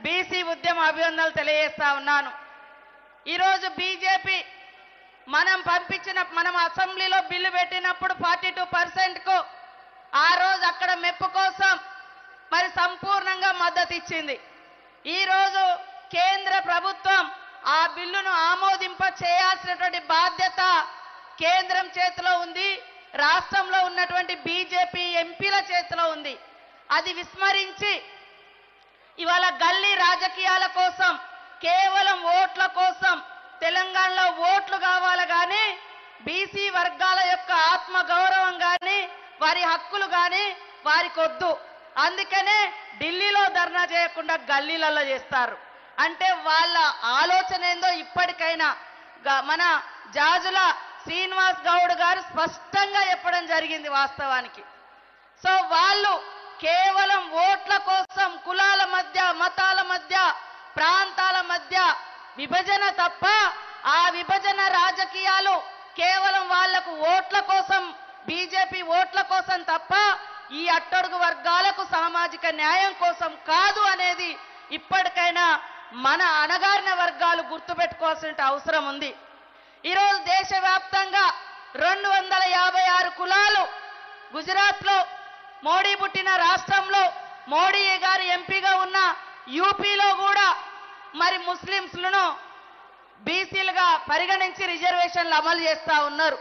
BC ఉద్యమ అభినందనలు తెలియజేస్తా ఉన్నాను. ఈరోజు బీజేపీ మనం అసెంబ్లీలో బిల్లు పెట్టినప్పుడు 42%కు ఆ రోజు అక్కడ మెప్పు కోసం మరి సంపూర్ణంగా మద్దతు ఇచ్చింది. ఈరోజు కేంద్ర ప్రభుత్వం ఆ బిల్లును ఆమోదింప చేయాల్సినటువంటి బాధ్యత కేంద్రం చేతిలో ఉంది, రాష్ట్రంలో ఉన్నటువంటి బీజేపీ ఎంపీల చేతిలో ఉంది. అది విస్మరించి ఇవాళ గల్లీ రాజకీయాల కోసం, కేవలం ఓట్ల కోసం, తెలంగాణలో ఓట్లు కావాలి కానీ బీసీ వర్గాల యొక్క ఆత్మ గౌరవం కానీ వారి హక్కులు కానీ వారికి వద్దు. అందుకనే ఢిల్లీలో ధర్నా చేయకుండా గల్లీలలో చేస్తారు. అంటే వాళ్ళ ఆలోచన ఏందో ఇప్పటికైనా మన జాజుల శ్రీనివాస్ గౌడ్ గారు స్పష్టంగా చెప్పడం జరిగింది వాస్తవానికి. సో వాళ్ళు కేవలం ఓట్ల కోసం కులాల మధ్య, మతాల మధ్య, ప్రాంతాల మధ్య విభజన తప్ప, ఆ విభజన రాజకీయాలు కేవలం వాళ్లకు ఓట్ల కోసం, బీజేపీ ఓట్ల కోసం తప్ప ఈ అట్టడుగు వర్గాలకు సామాజిక న్యాయం కోసం కాదు అనేది ఇప్పటికైనా మన అణగారిన వర్గాలు గుర్తుపెట్టుకోవాల్సిన అవసరం ఉంది. ఈరోజు దేశవ్యాప్తంగా 256 కులాలు, గుజరాత్లో మోడీ పుట్టిన రాష్ట్రంలో మోడీ గారు ఎంపీగా ఉన్న యూపీలో కూడా మరి ముస్లింలను బీసీలుగా పరిగణించి రిజర్వేషన్లు అమలు చేస్తా ఉన్నారు.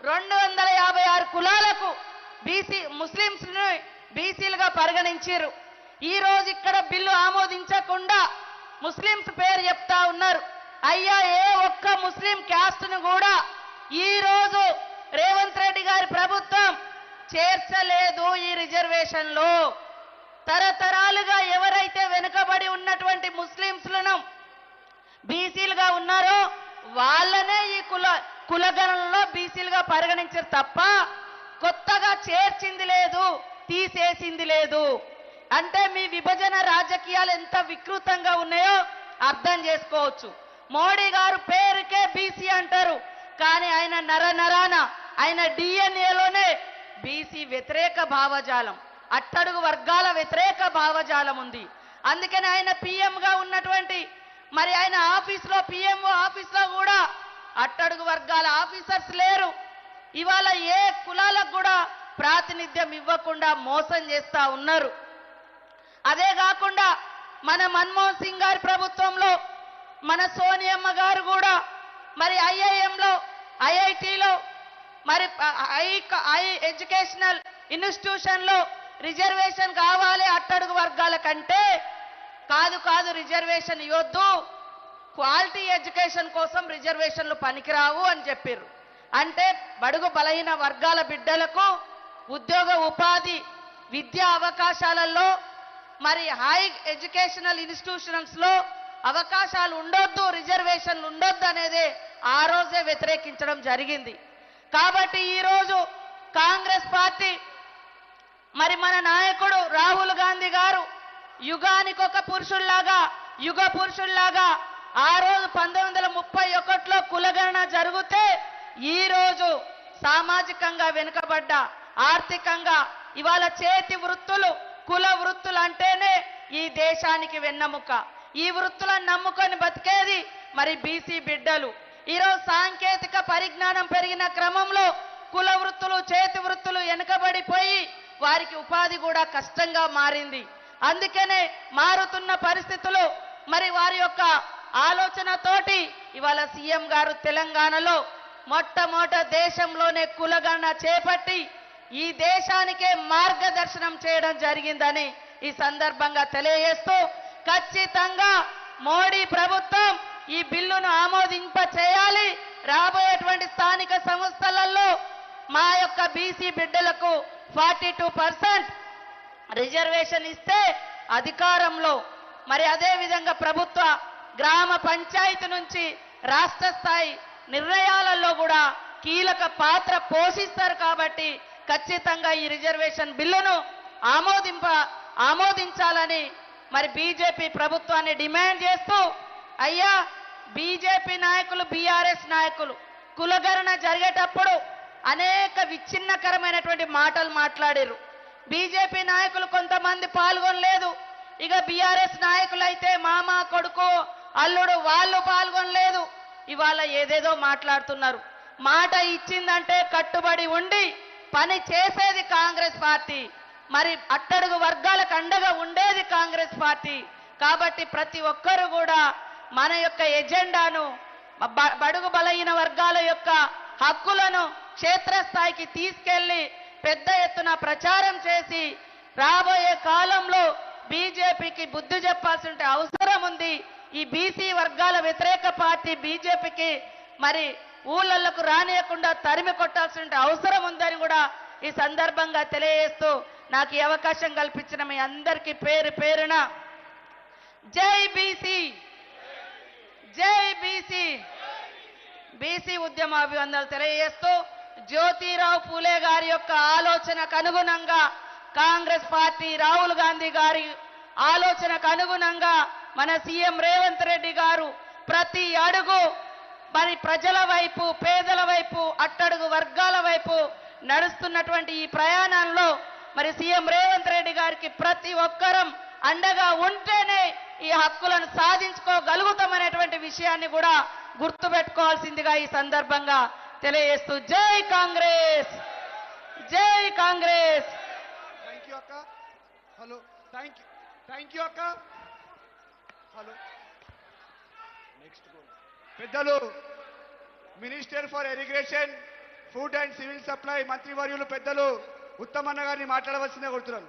256 కులాలకు ముస్లింస్ను బీసీలుగా పరిగణించారు. ఈ రోజు ఇక్కడ బిల్లు ఆమోదించకుండా ముస్లింస్ పేరు చెప్తా ఉన్నారు. అయ్యా, ఏ ఒక్క ముస్లిం క్యాస్ట్ను కూడా ఈ రోజు రేవంత్ రెడ్డి గారి ప్రభుత్వం చేర్చలేదు ఈ రిజర్వేషన్లో. తరతరాలుగా ఎవరైతే వెనుకబడి ఉన్నటువంటి ముస్లింస్లను బీసీలుగా ఉన్నారో వాళ్ళనే ఈ కులగణనలో బీసీలుగా పరిగణించారు తప్ప కొత్తగా చేర్చింది లేదు, తీసేసింది లేదు. అంటే మీ విభజన రాజకీయాలు ఎంత వికృతంగా ఉన్నాయో అర్థం చేసుకోవచ్చు. మోడీ గారు పేరుకే బీసీ అంటారు, కానీ ఆయన నరనరాన, ఆయన డిఎన్ఏలోనే బీసీ వ్యతిరేక భావజాలం, అట్టడుగు వర్గాల వ్యతిరేక భావజాలం ఉంది. అందుకని ఆయన పిఎంగా ఉన్నటువంటి మరి ఆయన ఆఫీస్లో, పిఎంఓ ఆఫీస్లో కూడా అట్టడుగు వర్గాల ఆఫీసర్స్ లేరు. ఇవాళ ఏ కులాలకు కూడా ప్రాతినిధ్యం ఇవ్వకుండా మోసం చేస్తా ఉన్నారు. అదే కాకుండా మన మన్మోహన్ సింగ్ గారి ప్రభుత్వంలో మన సోనియమ్మ గారు కూడా మరి ఐఐఎంలో, ఐఐటిలో, మరి ఎడ్యుకేషనల్ ఇన్స్టిట్యూషన్లో రిజర్వేషన్ కావాలి అట్టడుగు వర్గాల కంటే, కాదు రిజర్వేషన్ ఇవ్వద్దు, క్వాలిటీ ఎడ్యుకేషన్ కోసం రిజర్వేషన్లు పనికిరావు అని చెప్పారు. అంటే బడుగు బలహీన వర్గాల బిడ్డలకు ఉద్యోగ, ఉపాధి, విద్యా అవకాశాలలో మరి హై ఎడ్యుకేషనల్ ఇన్స్టిట్యూషన్స్లో అవకాశాలు ఉండొద్దు, రిజర్వేషన్లు ఉండొద్దు అనేది ఆ రోజే వ్యతిరేకించడం జరిగింది. కాబట్టి ఈరోజు కాంగ్రెస్ పార్టీ మరి మన నాయకుడు రాహుల్ గాంధీ గారు యుగానికొక పురుషుల్లాగా, యుగ పురుషుల్లాగా ఆ రోజు 1931లో కులగణన జరిగితే ఈ రోజు సామాజికంగా వెనుకబడ్డ, ఆర్థికంగా ఇవాళ చేతి వృత్తులు, కుల వృత్తులు అంటేనే ఈ దేశానికి వెన్నెముక. ఈ వృత్తులను నమ్ముకొని బతికేది మరి బీసీ బిడ్డలు. ఈరోజు సాంకేతిక పరిజ్ఞానం పెరిగిన క్రమంలో కుల వృత్తులు, చేతి వృత్తులు వెనుకబడిపోయి వారికి ఉపాధి కూడా కష్టంగా మారింది. అందుకనే మారుతున్న పరిస్థితులు మరి వారి యొక్క ఆలోచనతోటి ఇవాళ సీఎం గారు తెలంగాణలో మొట్టమొదట దేశంలోనే కులగణన చేపట్టి ఈ దేశానికే మార్గదర్శనం చేయడం జరిగిందని ఈ సందర్భంగా తెలియజేస్తూ, ఖచ్చితంగా మోడీ ప్రభుత్వం ఈ బిల్లును ఆమోదింప చేయాలి. రాబోయేటువంటి స్థానిక సంస్థలలో మా యొక్క బీసీ బిడ్డలకు 42% రిజర్వేషన్ ఇస్తే అధికారంలో, మరి అదే విధంగా ప్రభుత్వ గ్రామ పంచాయతీ నుంచి రాష్ట్ర స్థాయి నిర్ణయాలలో కూడా కీలక పాత్ర పోషిస్తారు. కాబట్టి ఖచ్చితంగా ఈ రిజర్వేషన్ బిల్లును ఆమోదించాలని మరి బీజేపీ ప్రభుత్వాన్ని డిమాండ్ చేస్తూ, అయ్యా బీజేపీ నాయకులు, బీఆర్ఎస్ నాయకులు కులగణన జరిగేటప్పుడు అనేక విచ్ఛిన్నకరమైనటువంటి మాటలు మాట్లాడారు. బీజేపీ నాయకులు కొంతమంది పాల్గొనలేదు, ఇక బీఆర్ఎస్ నాయకులైతే మామ కొడుకు అల్లుడు వాళ్ళు పాల్గొనలేదు. ఇవాళ ఏదేదో మాట్లాడుతున్నారు. మాట ఇచ్చిందంటే కట్టుబడి ఉండి పని చేసేది కాంగ్రెస్ పార్టీ. మరి అట్టడుగు వర్గాలకు అండగా ఉండేది కాంగ్రెస్ పార్టీ. కాబట్టి ప్రతి ఒక్కరు కూడా మన యొక్క ఎజెండాను, బడుగు బలహీన వర్గాల యొక్క హక్కులను క్షేత్రస్థాయికి తీసుకెళ్లి పెద్ద ఎత్తున ప్రచారం చేసి రాబోయే కాలంలో బీజేపీకి బుద్ధి చెప్పాల్సిన అవసరం ఉంది. ఈ బీసీ వర్గాల వ్యతిరేక పార్టీ బీజేపీకి మరి ఊళ్ళకు రానియకుండా తరిమి కొట్టాల్సిన అవసరం ఉందని కూడా ఈ సందర్భంగా తెలియజేస్తూ నాకు ఈ అవకాశం కల్పించిన మీ అందరికీ పేరు పేరున జై బీసీ, జై బీసీ. బీసీ ఉద్యమ అభివందనలు తెలియజేస్తూ జ్యోతిరావు పూలే గారి యొక్క ఆలోచనకు అనుగుణంగా కాంగ్రెస్ పార్టీ రాహుల్ గాంధీ గారి ఆలోచనకు అనుగుణంగా మన సీఎం రేవంత్ రెడ్డి గారు ప్రతి అడుగు మరి ప్రజల వైపు, పేదల వైపు, అట్టడుగు వర్గాల వైపు నడుస్తున్నటువంటి ఈ ప్రయాణంలో మరి సీఎం రేవంత్ రెడ్డి గారికి ప్రతి ఒక్కరం అండగా ఉంటేనే ఈ హక్కులను సాధించుకోగలుగుతామనేటువంటి విషయాన్ని కూడా గుర్తుపెట్టుకోవాల్సిందిగా ఈ సందర్భంగా తెలియజేస్తూ జై కాంగ్రెస్, జై కాంగ్రెస్. థ్యాంక్ యూ అక్క. హలో, థ్యాంక్ యూ అక్క. హలో, నెక్స్ట్ పెద్దలు minister for irrigation, food and civil supply మంత్రివర్యులు పెద్దలు ఉత్తమన్న గారిని మాట్లాడవలసిందే కోరుతున్నాను.